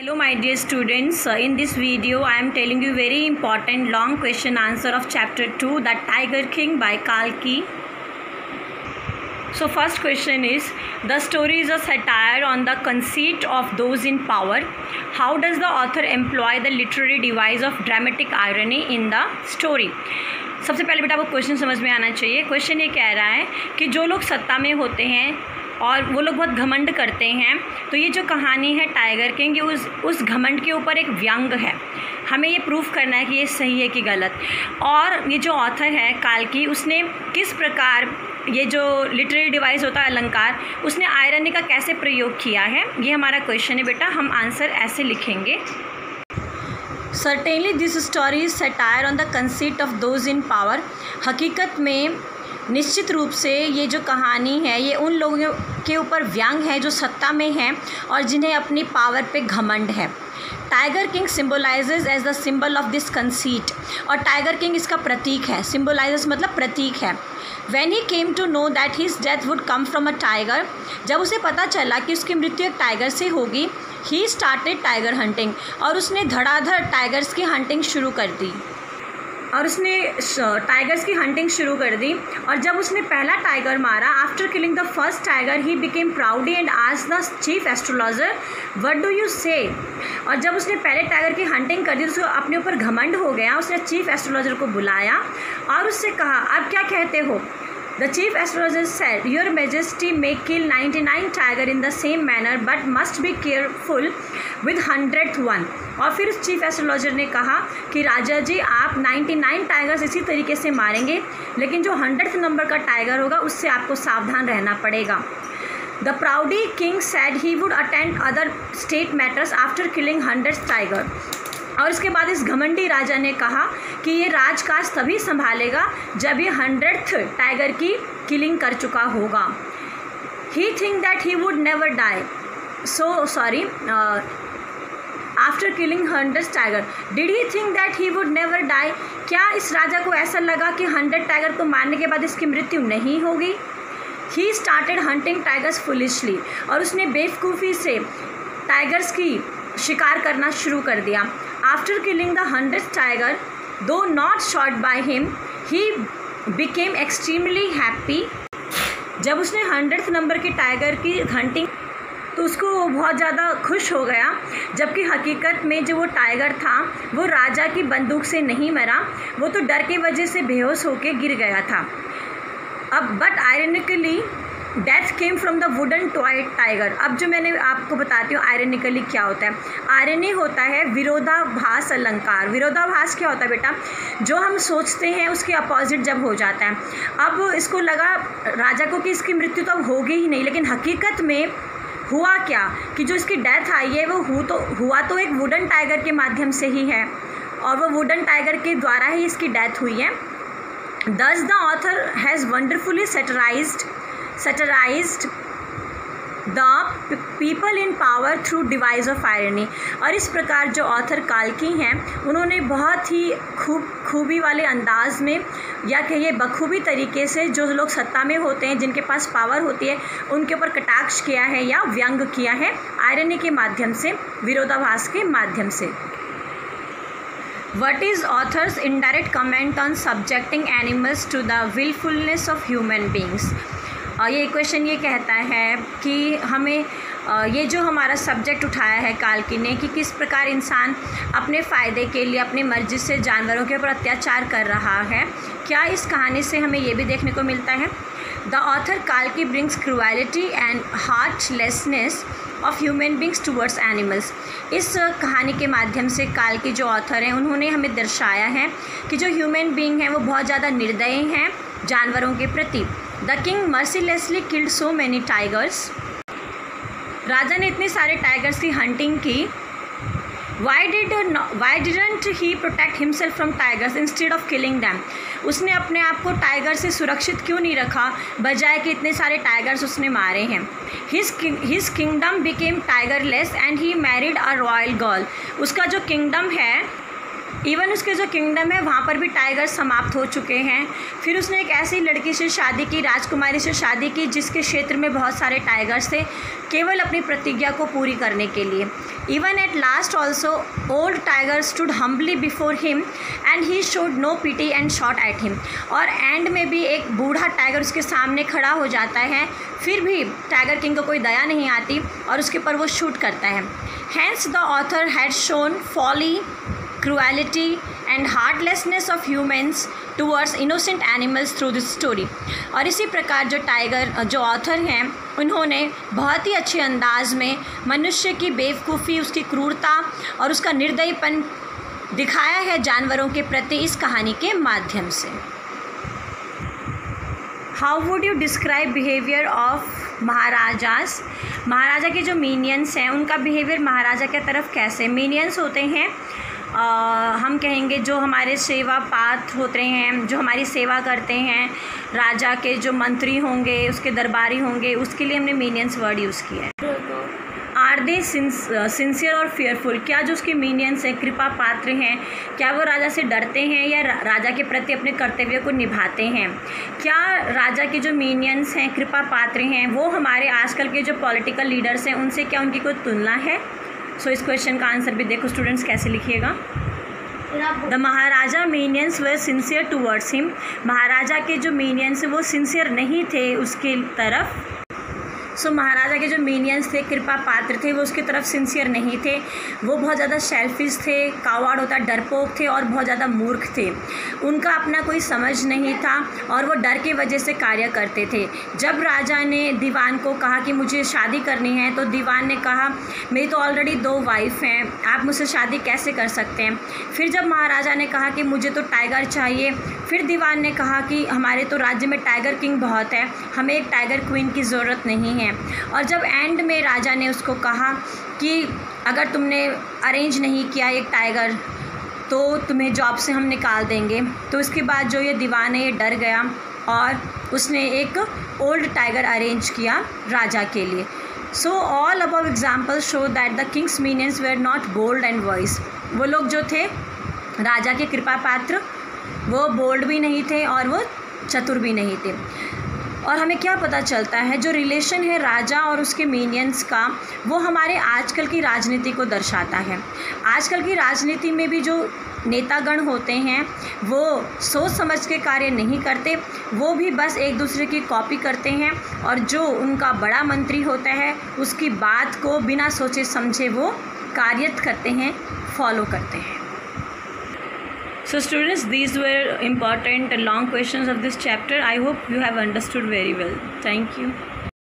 Hello my dear students, in this video I am telling you very important long question answer of chapter 2, The Tiger King by Kalki. So first question is, the story is a satire on the conceit of those in power. How does the author employ the literary device of dramatic irony in the story? सबसे पहले बेटा आपको question समझ में आना चाहिए। Question ये कह रहा है कि जो लोग सत्ता में होते हैं और वो लोग बहुत घमंड करते हैं, तो ये जो कहानी है टाइगर किंग, ये उस घमंड के ऊपर एक व्यंग है। हमें ये प्रूफ करना है कि ये सही है कि गलत। और ये जो ऑथर है काल्की, उसने किस प्रकार ये जो लिटरेरी डिवाइस होता है अलंकार, उसने आयरनी का कैसे प्रयोग किया है, ये हमारा क्वेश्चन है बेटा। हम आंसर ऐसे लिखेंगे। Certainly this story is satire on the conceit of those in power. हकीकत में निश्चित रूप से ये जो कहानी है ये उन लोगों के ऊपर व्यंग है जो सत्ता में हैं और जिन्हें अपनी पावर पे घमंड है। Tiger king symbolises as the symbol of this conceit, और टाइगर किंग इसका प्रतीक है। सिम्बोलाइजेज मतलब प्रतीक है। When he came to know that his death would come from a tiger, जब उसे पता चला कि उसकी मृत्यु एक टाइगर से होगी, he started tiger hunting, और उसने धड़ाधड़ टाइगर्स की हंटिंग शुरू कर दी। और जब उसने पहला टाइगर मारा, after killing the first tiger he became प्राउडी and asked the chief astrologer what do you से। और जब उसने पहले टाइगर की हंटिंग कर दी, उसको अपने ऊपर घमंड हो गया। उसने चीफ एस्ट्रोलॉजर को बुलाया और उससे कहा, आप क्या कहते हो? The chief astrologer said, Your Majesty may kill 99 tiger in the same manner, but must be careful with 100th one. और फिर उस चीफ एस्ट्रोलॉजर ने कहा कि राजा जी, आप 99 टाइगर्स इसी तरीके से मारेंगे, लेकिन जो 100th नंबर का टाइगर होगा उससे आपको सावधान रहना पड़ेगा। The proudy king said he would attend other state matters after killing 100th tiger. और इसके बाद इस घमंडी राजा ने कहा कि ये राजकाज तभी संभालेगा जब ये 100th टाइगर की किलिंग कर चुका होगा। He think that he would never die, so sorry, after killing 100th tiger did he think that he would never die. क्या इस राजा को ऐसा लगा कि 100 टाइगर को मारने के बाद इसकी मृत्यु नहीं होगी? He started hunting tigers foolishly, और उसने बेवकूफ़ी से टाइगर्स की शिकार करना शुरू कर दिया। After killing the 100th tiger, though not shot by him, he became extremely happy. जब उसने 100th नंबर के टाइगर की हंटिंग, तो उसको बहुत ज़्यादा खुश हो गया, जबकि हकीकत में जो वो टाइगर था वो राजा की बंदूक से नहीं मरा, वो तो डर की वजह से बेहोश होकर गिर गया था। अब but ironically death came from the wooden toy tiger. अब जो मैंने आपको बताती हूँ आयरनिकली क्या होता है। आयरनी होता है विरोधाभास अलंकार। विरोधाभास क्या होता है बेटा? जो हम सोचते हैं उसके अपोजिट जब हो जाता है। अब इसको लगा राजा को कि इसकी मृत्यु तो अब होगी ही नहीं, लेकिन हकीकत में हुआ क्या कि जो इसकी डेथ आई है वो हुआ तो एक वुडन टाइगर के माध्यम से ही है, और वो वुडन टाइगर के द्वारा ही इसकी डेथ हुई है। Thus the author has wonderfully satirized the people in power through device of irony। और इस प्रकार जो ऑथर काल्की हैं उन्होंने बहुत ही खूबी वाले अंदाज में, या कहिए बखूबी तरीके से, जो लोग सत्ता में होते हैं, जिनके पास पावर होती है, उनके ऊपर कटाक्ष किया है या व्यंग किया है आयरनी के माध्यम से, विरोधाभास के माध्यम से। What is author's indirect comment on subjecting animals to the willfulness of human beings? ये क्वेश्चन ये कहता है कि हमें ये जो हमारा सब्जेक्ट उठाया है काल्की ने कि किस प्रकार इंसान अपने फ़ायदे के लिए अपनी मर्जी से जानवरों के ऊपर अत्याचार कर रहा है, क्या इस कहानी से हमें ये भी देखने को मिलता है? द ऑथर काल्की brings cruelty and heartlessness of human beings towards animals. इस कहानी के माध्यम से काल्की जो ऑथर हैं उन्होंने हमें दर्शाया है कि जो ह्यूमन बींग हैं वो बहुत ज़्यादा निर्दयी हैं जानवरों के प्रति। The king mercilessly killed so many tigers. राजा ने इतने सारे टाइगर्स की हंटिंग की। Why didn't he protect himself from tigers instead of killing them? उसने अपने आप को टाइगर से सुरक्षित क्यों नहीं रखा, बजाय कि इतने सारे टाइगर्स उसने मारे हैं। His kingdom became tigerless and he married a royal girl। उसका जो किंगडम है इवन उसके जो किंगडम है वहाँ पर भी टाइगर समाप्त हो चुके हैं। फिर उसने एक ऐसी लड़की से शादी की, राजकुमारी से शादी की, जिसके क्षेत्र में बहुत सारे टाइगर्स थे, केवल अपनी प्रतिज्ञा को पूरी करने के लिए। Even at last also old tiger stood humbly before him and he showed no pity and shot at him. और एंड में भी एक बूढ़ा टाइगर उसके सामने खड़ा हो जाता है, फिर भी टाइगर किंग को कोई दया नहीं आती और उसके ऊपर वो शूट करता है। Hence the author had shown folly, cruelty and heartlessness of humans towards innocent animals through this story। और इसी प्रकार जो ऑथर हैं उन्होंने बहुत ही अच्छे अंदाज में मनुष्य की बेवकूफ़ी, उसकी क्रूरता और उसका निर्दयीपन दिखाया है जानवरों के प्रति इस कहानी के माध्यम से। How would you describe behaviour of maharajas? महाराजा के जो मीनियंस हैं उनका बिहेवियर महाराजा के तरफ कैसे? मीनियंस होते हैं हम कहेंगे जो हमारे सेवा पात्र होते हैं, जो हमारी सेवा करते हैं, राजा के जो मंत्री होंगे, उसके दरबारी होंगे, उसके लिए हमने मीनियंस वर्ड यूज़ किया है। आर दे सिंसियर और फेयरफुल? क्या जो उसके मीनियंस हैं, कृपा पात्र हैं, क्या वो राजा से डरते हैं या राजा के प्रति अपने कर्तव्य को निभाते हैं? क्या राजा के जो मीनियंस हैं, कृपा पात्र हैं, वो हमारे आजकल के जो पॉलिटिकल लीडर्स हैं उनसे क्या उनकी कोई तुलना है? सो इस क्वेश्चन का आंसर भी देखो स्टूडेंट्स कैसे लिखिएगा। The Maharaja minions were sincere towards him. महाराजा के जो मीनियंस वो सिंसियर नहीं थे उसके तरफ। सो महाराजा के जो मीनियंस थे, कृपा पात्र थे, वो उसकी तरफ सिंसियर नहीं थे। वो बहुत ज़्यादा सेल्फिश थे, कावार्ड होता, डरपोक थे और बहुत ज़्यादा मूर्ख थे। उनका अपना कोई समझ नहीं था और वो डर की वजह से कार्य करते थे। जब राजा ने दीवान को कहा कि मुझे शादी करनी है तो दीवान ने कहा मेरी तो ऑलरेडी 2 वाइफ हैं, आप मुझसे शादी कैसे कर सकते हैं? फिर जब महाराजा ने कहा कि मुझे तो टाइगर चाहिए, फिर दीवान ने कहा कि हमारे तो राज्य में टाइगर किंग बहुत है, हमें एक टाइगर क्वीन की ज़रूरत नहीं है। और जब एंड में राजा ने उसको कहा कि अगर तुमने अरेंज नहीं किया एक टाइगर तो तुम्हें जॉब से हम निकाल देंगे, तो इसके बाद जो ये दीवान है ये डर गया और उसने एक ओल्ड टाइगर अरेंज किया राजा के लिए। So all above example show that the king's minions were not bold and voice. वो लोग जो थे राजा के कृपा पात्र, वो बोल्ड भी नहीं थे और वो चतुर भी नहीं थे। और हमें क्या पता चलता है, जो रिलेशन है राजा और उसके मीनियंस का, वो हमारे आजकल की राजनीति को दर्शाता है। आजकल की राजनीति में भी जो नेतागण होते हैं वो सोच समझ के कार्य नहीं करते, वो भी बस एक दूसरे की कॉपी करते हैं और जो उनका बड़ा मंत्री होता है उसकी बात को बिना सोचे समझे वो कार्यरत करते हैं, फॉलो करते हैं। So students, these were important long questions of this chapter. I hope you have understood very well. Thank you.